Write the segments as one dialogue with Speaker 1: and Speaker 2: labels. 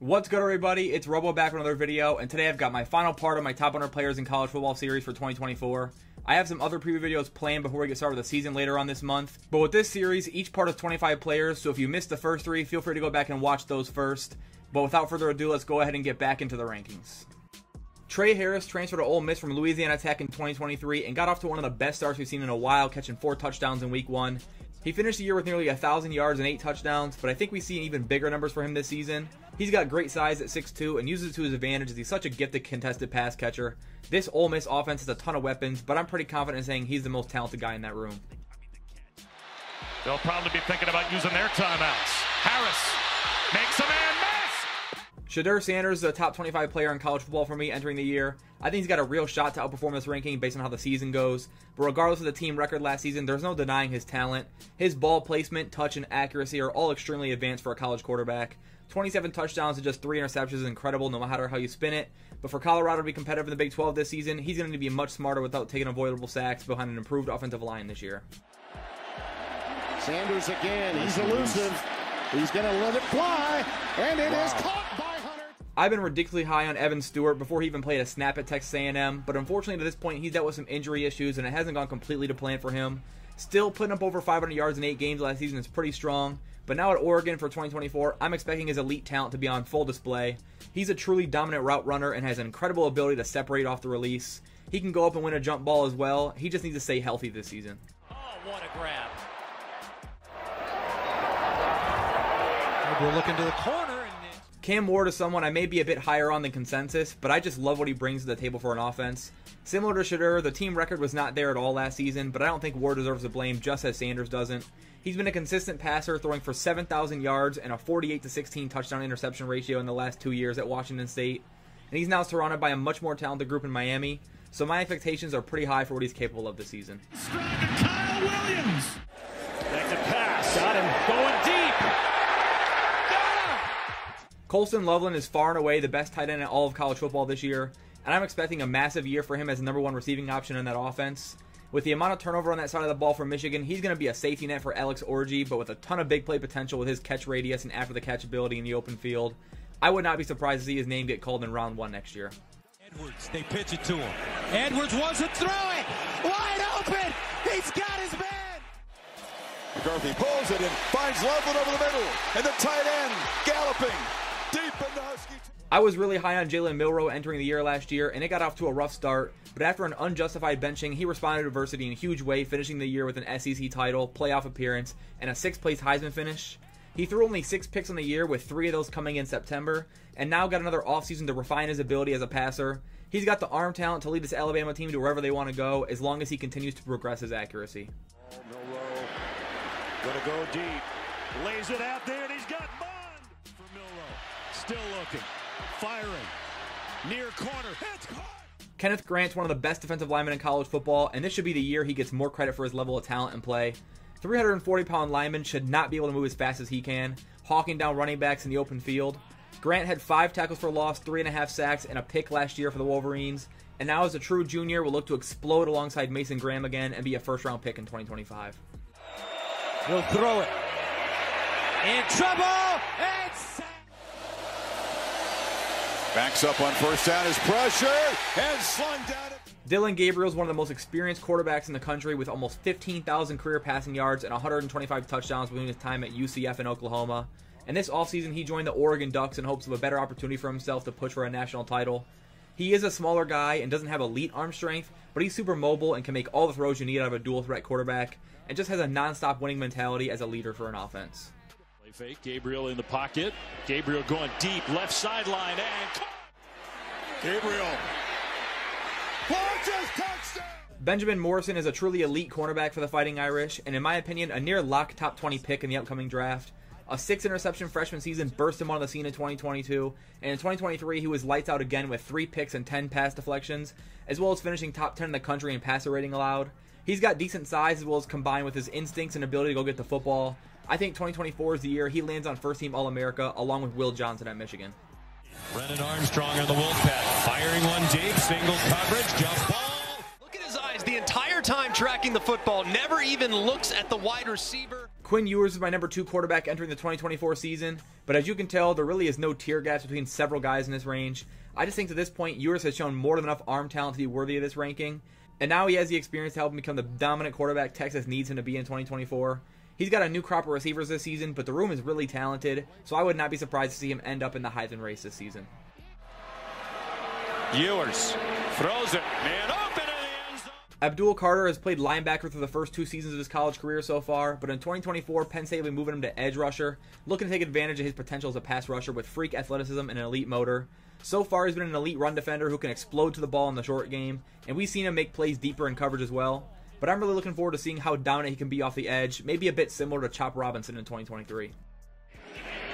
Speaker 1: What's good, everybody? It's Robo back with another video, and today I've got my final part of my top 100 players in college football series for 2024. I have some other preview videos planned before we get started with the season later on this month, but with this series, each part is 25 players, so if you missed the first three, feel free to go back and watch those first. But without further ado, let's go ahead and get back into the rankings. Trey Harris transferred to Ole Miss from Louisiana Tech in 2023 and got off to one of the best starts we've seen in a while, catching 4 touchdowns in week 1. He finished the year with nearly 1,000 yards and 8 touchdowns, but I think we see even bigger numbers for him this season. He's got great size at 6'2" and uses it to his advantage as he's such a gifted contested pass catcher. This Ole Miss offense has a ton of weapons, but I'm pretty confident in saying he's the most talented guy in that room.
Speaker 2: They'll probably be thinking about using their timeouts. Harris makes a man miss!
Speaker 1: Shedeur Sanders is a top 25 player in college football for me entering the year. I think he's got a real shot to outperform this ranking based on how the season goes. But regardless of the team record last season, there's no denying his talent. His ball placement, touch, and accuracy are all extremely advanced for a college quarterback. 27 touchdowns and just 3 interceptions is incredible no matter how you spin it. But for Colorado to be competitive in the Big 12 this season, he's going to be much smarter without taking avoidable sacks behind an improved offensive line this year.
Speaker 3: Sanders again, he's elusive. He's going to let it fly, and it is caught by Hunter.
Speaker 1: I've been ridiculously high on Evan Stewart before he even played a snap at Texas A&M, but unfortunately to this point he's dealt with some injury issues and it hasn't gone completely to plan for him. Still, putting up over 500 yards in 8 games last season is pretty strong, but now at Oregon for 2024, I'm expecting his elite talent to be on full display. He's a truly dominant route runner and has an incredible ability to separate off the release. He can go up and win a jump ball as well. He just needs to stay healthy this season.
Speaker 2: Oh, what a grab.
Speaker 4: We're looking to the corner.
Speaker 1: Cam Ward is someone I may be a bit higher on than consensus, but I just love what he brings to the table for an offense. Similar to Shedeur, the team record was not there at all last season, but I don't think Ward deserves the blame just as Sanders doesn't. He's been a consistent passer, throwing for 7,000 yards and a 48-16 touchdown interception ratio in the last 2 years at Washington State. And he's now surrounded by a much more talented group in Miami, so my expectations are pretty high for what he's capable of this season.
Speaker 2: Kyle Williams. Back to pass. Got him going deep.
Speaker 1: Colston Loveland is far and away the best tight end in all of college football this year, and I'm expecting a massive year for him as the #1 receiving option in that offense. With the amount of turnover on that side of the ball for Michigan, he's going to be a safety net for Alex Orji, but with a ton of big play potential with his catch radius and after the catch ability in the open field. I would not be surprised to see his name get called in round 1 next year.
Speaker 4: Edwards, they pitch it to him. Edwards wants to throw it. Wide open. He's got his man.
Speaker 5: McCarthy pulls it and finds Loveland over the middle. And the tight end galloping deep in the Husky.
Speaker 1: I was really high on Jalen Milroe entering the year last year, and it got off to a rough start, but after an unjustified benching, he responded to adversity in a huge way, finishing the year with an SEC title, playoff appearance, and a 6th place Heisman finish. He threw only 6 picks on the year, with 3 of those coming in September, and now got another offseason to refine his ability as a passer. He's got the arm talent to lead this Alabama team to wherever they want to go, as long as he continues to progress his accuracy.
Speaker 2: Milroe gonna go deep. Lays it out there, and he's got Bond for Milroe. Still looking. Firing. Near corner. It's caught.
Speaker 1: Kenneth Grant's one of the best defensive linemen in college football, and this should be the year he gets more credit for his level of talent and play. 340-pound linemen should not be able to move as fast as he can, hawking down running backs in the open field. Grant had 5 tackles for loss, 3.5 sacks, and a pick last year for the Wolverines, and now as a true junior will look to explode alongside Mason Graham again and be a first-round pick in 2025.
Speaker 4: He'll throw it. In trouble. It's
Speaker 5: Backs up on first down, is pressure and slung down.
Speaker 1: Dillon Gabriel is one of the most experienced quarterbacks in the country with almost 15,000 career passing yards and 125 touchdowns between his time at UCF and Oklahoma. And this offseason, he joined the Oregon Ducks in hopes of a better opportunity for himself to push for a national title. He is a smaller guy and doesn't have elite arm strength, but he's super mobile and can make all the throws you need out of a dual-threat quarterback, and just has a non-stop winning mentality as a leader for an offense.
Speaker 2: Play fake. Gabriel in the pocket. Gabriel going deep. Left sideline. And Gabriel.
Speaker 5: Touchdown.
Speaker 1: Benjamin Morrison is a truly elite cornerback for the Fighting Irish, and in my opinion, a near-lock top 20 pick in the upcoming draft. A 6-interception freshman season burst him on the scene in 2022, and in 2023 he was lights out again with 3 picks and 10 pass deflections, as well as finishing top 10 in the country in passer rating allowed. He's got decent size as well as combined with his instincts and ability to go get the football. I think 2024 is the year he lands on first-team All-America along with Will Johnson at Michigan.
Speaker 4: Brennan Armstrong on the Wolfpack. Firing one deep. Single coverage. Jump ball.
Speaker 6: Look at his eyes the entire time tracking the football. Never even looks at the wide receiver.
Speaker 1: Quinn Ewers is my number 2 quarterback entering the 2024 season, but as you can tell, there really is no tier gaps between several guys in this range. I just think to this point, Ewers has shown more than enough arm talent to be worthy of this ranking, and now he has the experience to help him become the dominant quarterback Texas needs him to be in 2024. He's got a new crop of receivers this season, but the room is really talented, so I would not be surprised to see him end up in the Heisman race this season.
Speaker 2: Ewers throws it, man, open in the end zone.
Speaker 1: Abdul Carter has played linebacker through the first 2 seasons of his college career so far, but in 2024, Penn State will be moving him to edge rusher, looking to take advantage of his potential as a pass rusher with freak athleticism and an elite motor. So far, he's been an elite run defender who can explode to the ball in the short game, and we've seen him make plays deeper in coverage as well. But I'm really looking forward to seeing how dominant he can be off the edge, maybe a bit similar to Chop Robinson in 2023.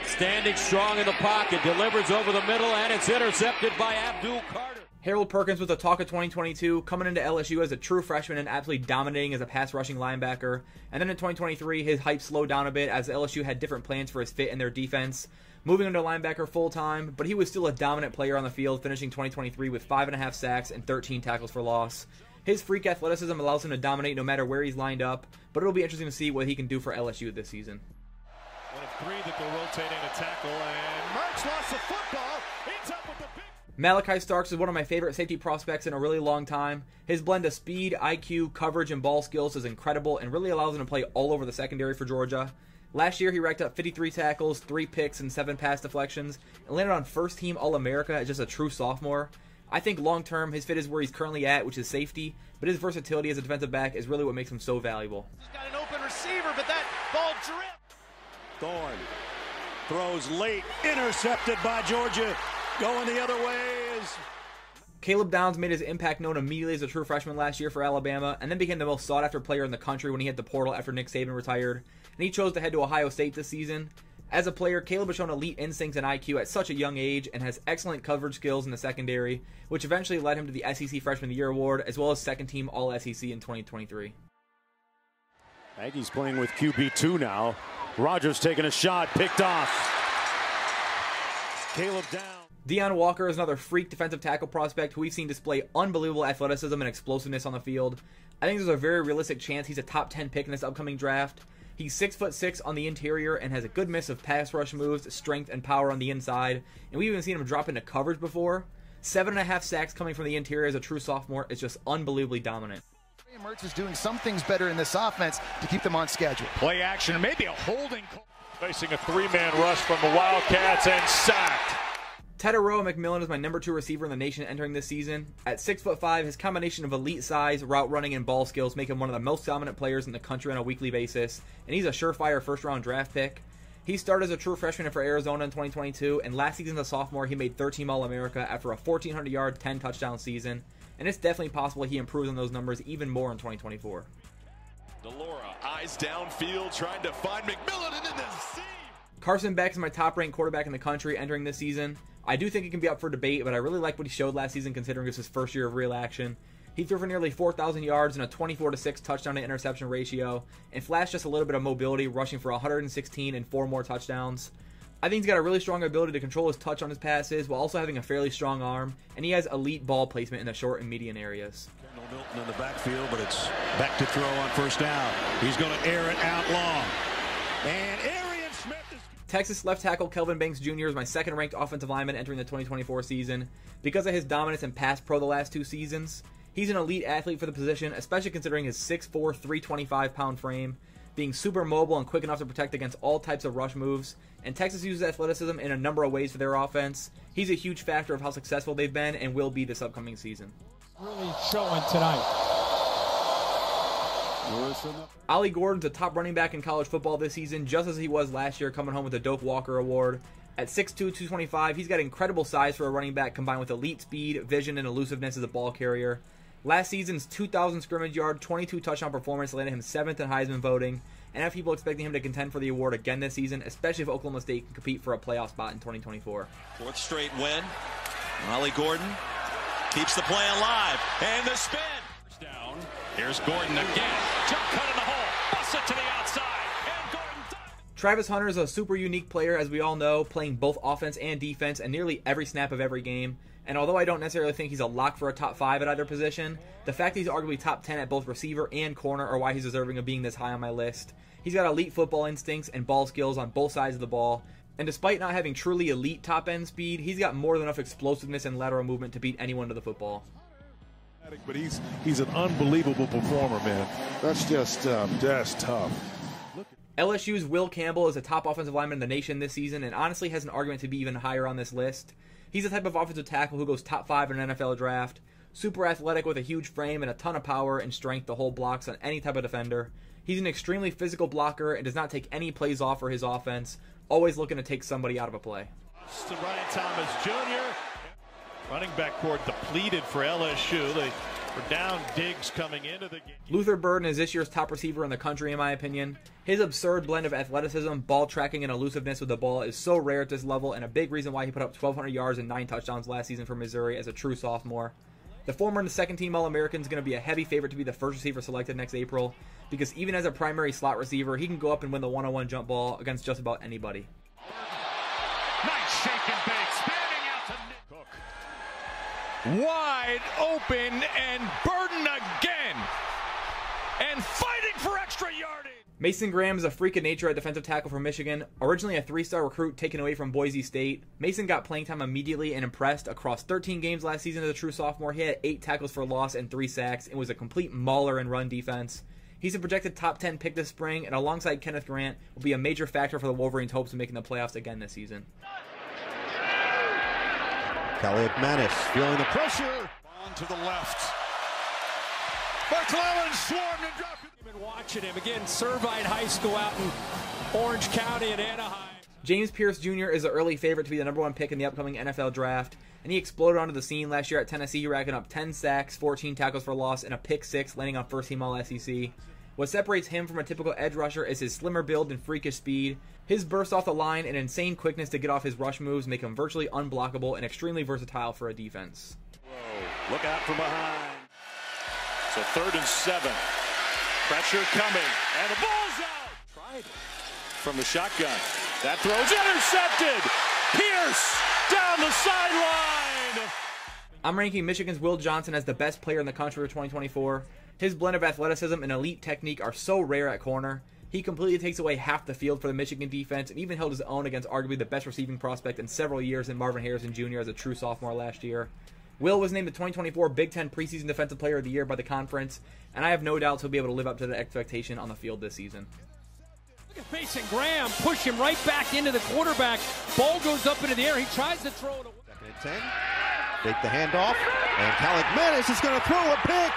Speaker 4: Standing strong in the pocket, delivers over the middle, and it's intercepted by Abdul Carter.
Speaker 1: Harold Perkins was the talk of 2022, coming into LSU as a true freshman and absolutely dominating as a pass-rushing linebacker. And then in 2023, his hype slowed down a bit as LSU had different plans for his fit in their defense, moving into linebacker full-time, but he was still a dominant player on the field, finishing 2023 with 5.5 sacks and 13 tackles for loss. His freak athleticism allows him to dominate no matter where he's lined up, but it'll be interesting to see what he can do for LSU this season.
Speaker 2: 1 of 3 that they'll rotate in a tackle, and Mertz lost the football. It's up with the big...
Speaker 1: Malachi Starks is one of my favorite safety prospects in a really long time. His blend of speed, IQ, coverage, and ball skills is incredible and really allows him to play all over the secondary for Georgia. Last year, he racked up 53 tackles, 3 picks, and 7 pass deflections, and landed on first-team All-America as just a true sophomore. I think long-term, his fit is where he's currently at, which is safety, but his versatility as a defensive back is really what makes him so valuable.
Speaker 2: He's got an open receiver, but that ball dripped. Thorne throws late, intercepted by Georgia. Going the other way is...
Speaker 1: Caleb Downs made his impact known immediately as a true freshman last year for Alabama, and then became the most sought-after player in the country when he hit the portal after Nick Saban retired, and he chose to head to Ohio State this season. As a player, Caleb has shown elite instincts and IQ at such a young age and has excellent coverage skills in the secondary, which eventually led him to the SEC Freshman of the Year award, as well as second-team All-SEC in 2023.
Speaker 2: Aggies playing with QB2 now. Rogers taking a shot, picked off. Caleb down.
Speaker 1: Deion Walker is another freak defensive tackle prospect who we've seen display unbelievable athleticism and explosiveness on the field. I think there's a very realistic chance he's a top 10 pick in this upcoming draft. He's 6'6" on the interior and has a good mix of pass rush moves, strength, and power on the inside. And we've even seen him drop into coverage before. 7.5 sacks coming from the interior as a true sophomore is just unbelievably dominant.
Speaker 6: Mertz is doing some things better in this offense to keep them on schedule.
Speaker 2: Play action, maybe a holding. Facing a 3-man rush from the Wildcats and sacked.
Speaker 1: Tetairoa McMillan is my number 2 receiver in the nation entering this season. At 6'5", his combination of elite size, route running, and ball skills make him one of the most dominant players in the country on a weekly basis, and he's a surefire first-round draft pick. He started as a true freshman for Arizona in 2022, and last season as a sophomore, he made third-team All-America after a 1,400-yard, 10-touchdown season, and it's definitely possible he improves on those numbers even more in 2024.
Speaker 5: Delora, eyes downfield, trying to find McMillan into the seam.
Speaker 1: Carson Beck is my top-ranked quarterback in the country entering this season. I do think he can be up for debate, but I really like what he showed last season considering it's his first year of real action. He threw for nearly 4,000 yards and a 24-6 touchdown to interception ratio, and flashed just a little bit of mobility, rushing for 116 and 4 more touchdowns. I think he's got a really strong ability to control his touch on his passes while also having a fairly strong arm, and he has elite ball placement in the short and median areas.
Speaker 2: Kendall Milton in the backfield, but it's back to throw on first down. He's going to air it out long. And Arian Smith is...
Speaker 1: Texas left tackle Kelvin Banks Jr. is my second-ranked offensive lineman entering the 2024 season. Because of his dominance in pass pro the last 2 seasons, he's an elite athlete for the position, especially considering his 6'4", 325-pound frame, being super mobile and quick enough to protect against all types of rush moves, and Texas uses athleticism in a number of ways for their offense. He's a huge factor of how successful they've been and will be this upcoming season.
Speaker 7: Really showing tonight.
Speaker 1: Ollie Gordon's a top running back in college football this season, just as he was last year, coming home with the Doak Walker Award. At 6'2", 225, he's got incredible size for a running back combined with elite speed, vision, and elusiveness as a ball carrier. Last season's 2,000 scrimmage yard, 22 touchdown performance landed him 7th in Heisman voting, and have people expecting him to contend for the award again this season, especially if Oklahoma State can compete for a playoff spot in 2024.
Speaker 5: 4th straight win. Ollie Gordon keeps the play alive, and the spin.
Speaker 2: Down. Here's Gordon again. Jump cut in the hole. Bust it to the outside. And Gordon.
Speaker 1: Travis Hunter is a super unique player, as we all know, playing both offense and defense and nearly every snap of every game. And although I don't necessarily think he's a lock for a top 5 at either position, the fact that he's arguably top 10 at both receiver and corner are why he's deserving of being this high on my list. He's got elite football instincts and ball skills on both sides of the ball, and despite not having truly elite top-end speed, he's got more than enough explosiveness and lateral movement to beat anyone to the football.
Speaker 8: But he's an unbelievable performer, man.
Speaker 3: That's just
Speaker 8: tough.
Speaker 1: LSU's Will Campbell is a top offensive lineman in the nation this season and honestly has an argument to be even higher on this list. He's the type of offensive tackle who goes top 5 in an NFL draft, super athletic with a huge frame and a ton of power and strength to hold blocks on any type of defender. He's an extremely physical blocker and does not take any plays off for his offense, always looking to take somebody out of a play.
Speaker 2: To Ryan Thomas Jr. Running back court depleted for LSU. They were down Diggs coming into the game.
Speaker 1: Luther Burden is this year's top receiver in the country, in my opinion. His absurd blend of athleticism, ball tracking, and elusiveness with the ball is so rare at this level, and a big reason why he put up 1,200 yards and 9 touchdowns last season for Missouri as a true sophomore. The former and second-team All-American is going to be a heavy favorite to be the first receiver selected next April, because even as a primary slot receiver, he can go up and win the one-on-one jump ball against just about anybody.
Speaker 2: Nice shake and bake, spanning out to Nick Cook. Wide open and Burden again. And fighting for extra yardage.
Speaker 1: Mason Graham is a freak of nature at defensive tackle for Michigan. Originally a 3-star recruit taken away from Boise State, Mason got playing time immediately and impressed. Across 13 games last season as a true sophomore, he had 8 tackles for loss and 3 sacks and was a complete mauler in run defense. He's a projected top 10 pick this spring, and alongside Kenneth Grant, will be a major factor for the Wolverines' hopes of making the playoffs again this season.
Speaker 9: Khalid Manis feeling the
Speaker 2: Pressure. On to the left. McClellan swarmed and dropped it.
Speaker 7: Been watching him again. Servite High School out in Orange County and Anaheim.
Speaker 1: James Pierce Jr. is an early favorite to be the #1 pick in the upcoming NFL draft, and he exploded onto the scene last year at Tennessee, racking up 10 sacks, 14 tackles for loss, and a pick 6, landing on first-team All-SEC. What separates him from a typical edge rusher is his slimmer build and freakish speed. His burst off the line and insane quickness to get off his rush moves make him virtually unblockable and extremely versatile for a defense.
Speaker 2: Whoa, look out from behind. So 3rd and 7. Pressure coming, and the ball's out. Tried from the shotgun. That throw's intercepted. Pierce down the sideline.
Speaker 1: I'm ranking Michigan's Will Johnson as the best player in the country for 2024. His blend of athleticism and elite technique are so rare at corner. He completely takes away half the field for the Michigan defense and even held his own against arguably the best receiving prospect in several years in Marvin Harrison Jr. as a true sophomore last year. Will was named the 2024 Big Ten Preseason Defensive Player of the Year by the conference, and I have no doubt he'll be able to live up to the expectation on the field this season.
Speaker 7: Look at Mason Graham push him right back into the quarterback. Ball goes up into the air. He tries to throw it away.
Speaker 9: 2nd and 10. Take the handoff, and Khalid Manis is going to throw a pick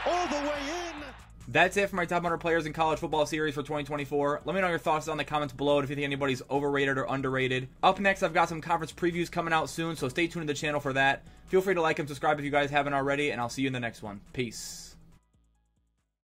Speaker 9: all the way in.
Speaker 1: That's it for my top 100 players in college football series for 2024. Let me know your thoughts in the comments below if you think anybody's overrated or underrated. Up next, I've got some conference previews coming out soon, so stay tuned to the channel for that. Feel free to like and subscribe if you guys haven't already, and I'll see you in the next one. Peace.